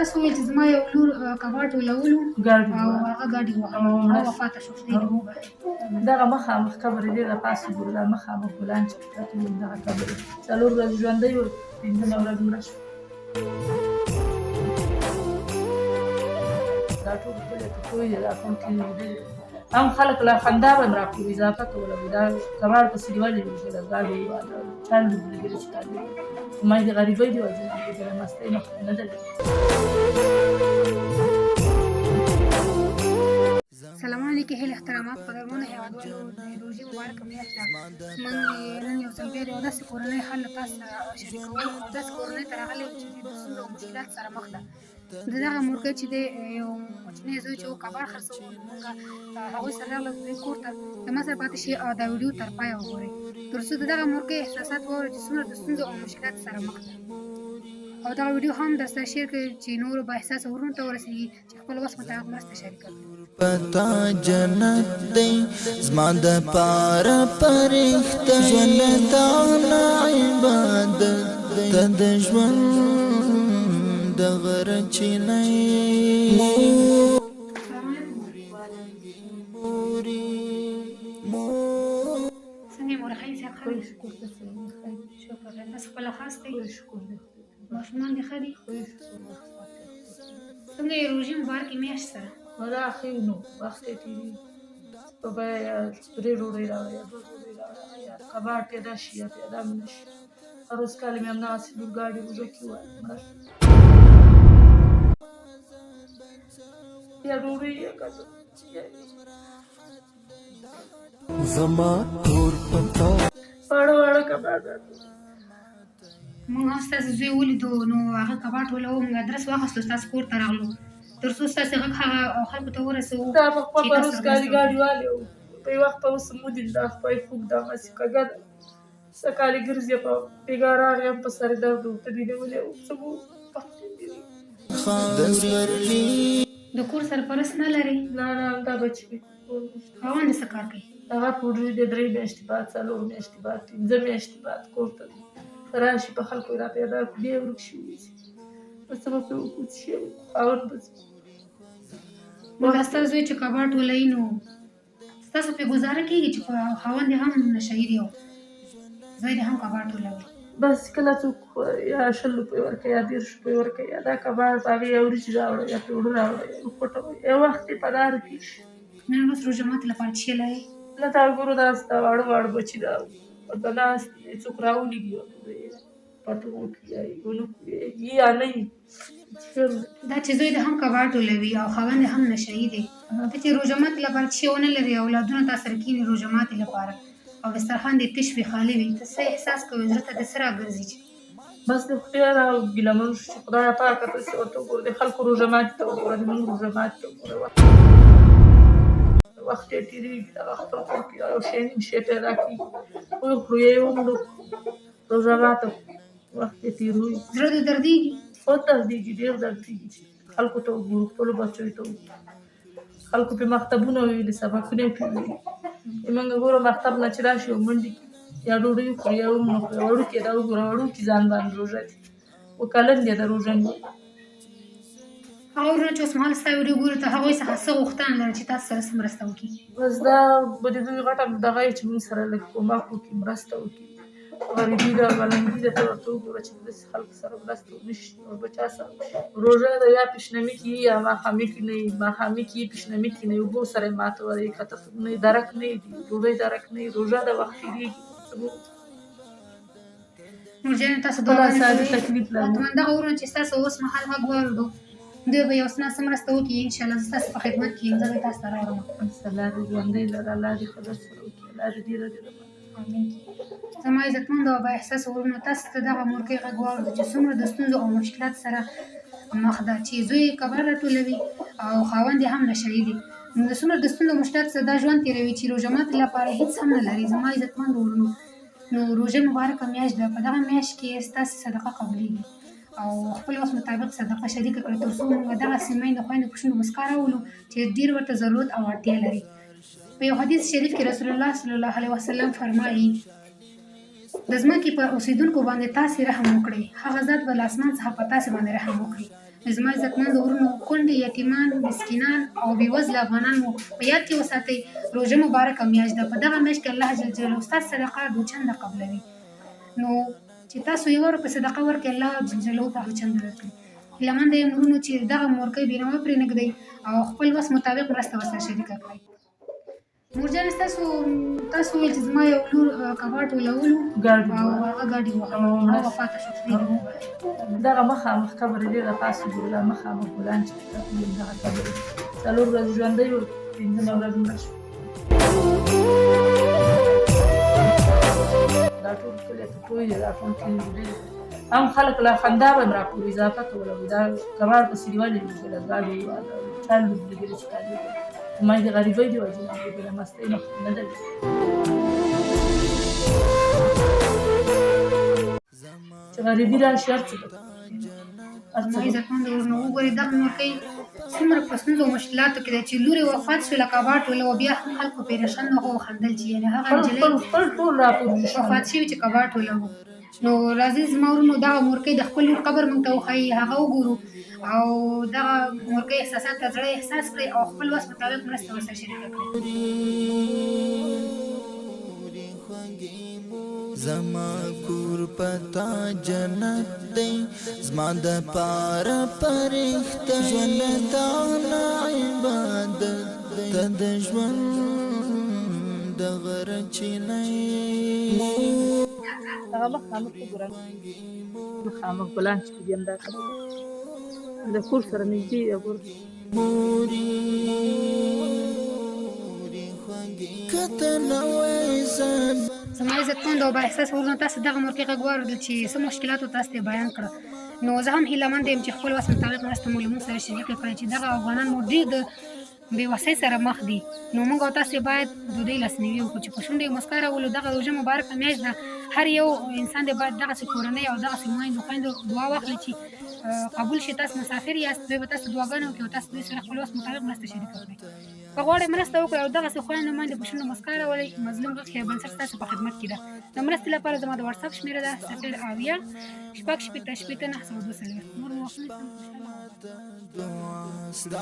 تاسو وویل چې زما یو لور کباړ ټولولو او هغه ګاډي وهلو هغه وفاته شو. خدای دې وبخښي. دغه مخامخ قبر یې د پاسه ګورو دا مخامخ ګلان چې پراته وي دغه قبر یې 4 ورځې ژوندی و 5مه ورځ مړه شو. دا ټول ښکلې ټوټوي دي دا ټول کلي دي هم خلک له خندا به مې راکړو اضافه کوله وي دا کباړ پسې دې ولې ویښې ده ګاډي والا چا لیدلي چې تا لیدلي ما یې د غریبۍ دې وجې د مستۍ مخکې نه ده. سلام علیکم هیله احترامات قدرمنو هیوادوالو د روژې مبارکه میاشت ده. موږ نن یو ځل بیا د یو داسې کورنۍ حال له تاسو سره شریکوو او داسې کورنۍ ته راغلې وو چې د ستونزو او مشکلاتو سره مخ ده. د دغه مورکۍ چې دی یو کوچنی زوی چې و کباړ خرڅوو نو موږ هغوی سره راغلو د دوی کور ته د ما سره پاتې شي او دا ویډیو تر پایه وګورئ تر څو د دغه مورکۍ احساسات واورئ چې څومره د ستونزو او مشکلاتو سره مخ ده او دغه ویډیو هم درسره شیر کړئ چې نورو با احساسه ورونو ته ورسېږي چې خپل وس مطابق مرسته شریکه کړي. پتا جنت دی زما د پاره پرښته ژوند تا نه عبادت ته د ژوند د غره چینی څنګه یې مورخۍ صاحب ښه دی؟ شکر دی. تاسو خپله خاص دی؟ ماشومان دې ښه دي؟ څنګه یې روژې مبارکې میاشت سره؟ دا ښه وي نو وخت یې تېرېږي په بیه یا درې ډوډۍ راوړه یا 2 ډوډۍ راوړه یا کباړ پیدا شي یا پیدا مې نه شي. هر روز کال مې همدغسې لورګاډي روژه کې ووایي مړه شو یا ډوډۍ یا کزه زما ټول پتا واړه واړه کباړ راته موږ هم ستاسې زوی ولیدو نو هغه کباړ ټولوو موږ ادرس واخیستو ستاسو کور ته راغلو تر څو ستاسې غږ هغه خلکو ته ورسوو. دا په خپل روز کالي ګاډي والې وو په یو وخت په اوس مودل دا خپل خوږ دغسې کږه ده څه کالي ګرځي په بېګا راغی هم په سر درد و ته دې نیولې وو څه مو د کور سرپرست نه لرئ؟ نه نه همدا بچي دي خاوند یې څه کار کوي؟ هغه پوډري دی 3 میاشتې بعد 4 میاشتې بعد 5 میاشتې بعد کور ته ځي راشي په خلکو یې را پیدا کړو بیا یې ورک شي وځي نو څه به پرې وکړو څه شی وکړو خاوند به ځي. دا ستا زوی چې کباړ ټولوي نو ستاسو پرې ګزاره کېږي چې خاوند یې هم نشه یي دی او زوی دې هم کباړ ټولوي بس کله څوک یا 20 روپۍ ورکوي یا 30 روپۍ ورکوي یا دا کباړ په هغې یا وریجې راوړه یا پیوړه راوړه یا وخوټوه یو وخت یې په داره کې شي. نن ورځ روژه ماتې لپاره څه شی لرئ؟ نه تا ګورو داسې دا واړه واړه بچي دا ورته ناست دي څوک راولېږي پټو وکړي یا یې ونه کړي یا نه وي دا چې زوی دې هم کباړ ټولوي او خاوند یې هم نشه یي دی ته چې روژه ماتې لپاره څه شی ونه لرې اولادونه تا سره کښېني روژه ماتې لپاره او دسترخوان دې تش وي خالي وي ته څه احساس کوې زړه ته دې څه راګرځي چې بس د خدای را ګیلمن شو چې خدایه پاکه تاسې ورته وګوره د خلکو روژه ماتې ته وګوره د مونږ روژه ماتې ته وګوره وخت یې تېرېږي دغه خپل کور کې یو شی نیم شی پیدا کېږي وخورو یا یې ومرو روژه ماته وخت یې تېروي زړه دې دردېږي؟ خود دردېږي ډېر دردېږي چې خلکو ته وګورو خپلو بچیو ته وګورو خلکو پرې مکتبونه ویلي سبقونه یې پرې ویلي موږ ګورو مکتب نه چې راشي او منډې کړي یا ډوډۍ وخوري یا ونه خوري وړوکي دا وګوره وړوکي ځان باندې روژه دي و کلن دی د روژه نه هغه ورونه چې اوس مهال ستا ویډیو ګوري ته هغوی څخه څه غوښتنه لري چې تاسو سره څه مرسته وکړي؟ بس دا به د دوی غټه دغه یې چې موږ سره لږ کومک وکړي مرسته وکړي غریبي ده بلندي ده ته ورته وګوره چې داسې خلکو سره مرسته ونه شي نور به چا سره روژه ده یا پیشنمي کې یا ماښامي کې نه وي ماښامي کې پیشنمي کې نه وي اوبو سره یې ماتولی که ته نه درک نه وي ډوډۍ درک نه وي روژه ده وخت تېرېږي نورجانې تاسو تکلیف لرو دغه ورونه چې ستاسو اوس مهال غږ واورېدو دوی به یو څه نه څه مرسته وکړي انشاءالله زه ستاسو په خدمت کې یم زه به تاسو ته راوړم الله دې ژوندی لره الله دې ښه درسره وکړي الله دې ډېره ډېره آمین. زما عزتمندو او با احساسه ورونو تاسو ته دغه مورکۍ غږ واورېدو چې څومره د ستونزو او مشکلاتو سره مخ ده چې زوی یې کباړ راټولوي او خاوند یې هم نشه یي دی نو د څومره د ستونزو او مشکلاتو سره دا ژوند تېروي چې روژه ماتې لپاره هېڅ هم نه لري. زما عزتمندو ورونو نو روژه مبارکه میاشت ده په دغه میاشت کې ستاسې صدقه قبلېږي او خپل وخت مطابق صدقه شریکه کړئ تر څو موږ دغسې میندو خویندو پوښتنو مسکا راولو چې ډېر ورته ضرورت او اړتیا لري. په یو حدیث شریف کې رسول الله صلی الله علیه وسلم فرمایي د ځمکې په اوسېدونکو باندې تاسې رحم وکړئ هغه ذات به له اسمان څخه په تاسې باندې رحم وکړي زما عزتمند ورونو، کونډې، یتیمان، مسکینان او بېوزله افغانان مو په یاد کې وساتئ. روژه مبارکه میاشت ده. په دغه میاشت کې الله جل جلاله ستاسو صدقه دوچنده قبلوي. نو چې تاسو یو ورکړئ صدقه ورکړئ، الله جل جلاله ته دوچنده درکړي. هیله منده یم ورونو چې دغه مورکۍ بېنوا پرې نه ږدئ او خپل وس مطابق مرسته ورسره شریکه کړئ. مورجانې تاسو ویل چې زما یو لور کباټ ولولو او هغه ګاډي وهلو او وفاته شو. دغه مخامخ قبر دی د خاص ګورلا مخامخ ګلان چې دغه قبر 4 ورځې ژوندی و، 15 ورځې مړ شو. دا ټول کلی ته توی دی، دا ټول کلي دی. هم خلک له خندا به هم راپورې اضافه کوله، دا کباړ پسې دې ولې لېږله، ګاډي چا لېږلي چې کالي ما د غریبۍ د وجې نه لېږله، مستۍ نه ده. چې غریبي راشي هر څه به زما عزتمند ورونو، وګورئ دغه مورکۍ څومره په ستونزو او مشکلاتو کې ده چې لور یې وفات شوله، کباټ ولو، بیا هم خلکو پریشان وغه وخندل چې یعنې هغه نجلۍ خپل ټول راپورې شو وفات شوي چې کباټ ولو. نو راځئ زما ورونو دغه مورکۍ د خپل لور قبر موږ ته وښایي، هغه وګورو او دغه مورکۍ احساسات په زړه احساس کړئ او خپل وس مطابق مرسته ورسره شریکه کړئ. زما کور پتا جنت دی، زما د پاره پرخته ژوند دا نه عبادت دی، ته د ژوند د غره چینی. هغه مخامخ وګوره، مخامخ ګلان چې دي همدا د کور سره نږدې دی. ګور کته نوی زن زما عزتمند او با احساس ورونو، تاسو دغه مورکۍ غږ واورېدل چې څه مشکلاتو تاسو ته بیان کړه. نو زه هم هیله منده یم چې خپل وس مطابق مرسته مو له موږ سره شریکه کړئ چې دغه افغانان مو ډېر د بېوسۍ سره مخ دي. نو موږ او تاسې باید د دوی لاسنیوي وکړو چې په شونډو یې مسکا راولو. دغه روژه مبارکه میاشت ده، هر یو انسان دی باید دغسې کورنۍ او دغسې میندو خویندو دعا واخلي چې قبول شي. تاسو مسافر یاست، دوی به تاسو دعاګانې وکړي او تاسو دوی سره خپل وس مطابق مرسته شریکه کړئ. که غواړئ مرسته وکړئ او دغسې خویندو میندو په شونډو مسکا راولئ، مظلوم غږ خیر بنسټ ستاسو په خدمت کې ده. د مرستې لپاره زما د واتساپ شمېره ده 080 شپږ شپېته شپېته 942. نور مو وخت نیسم.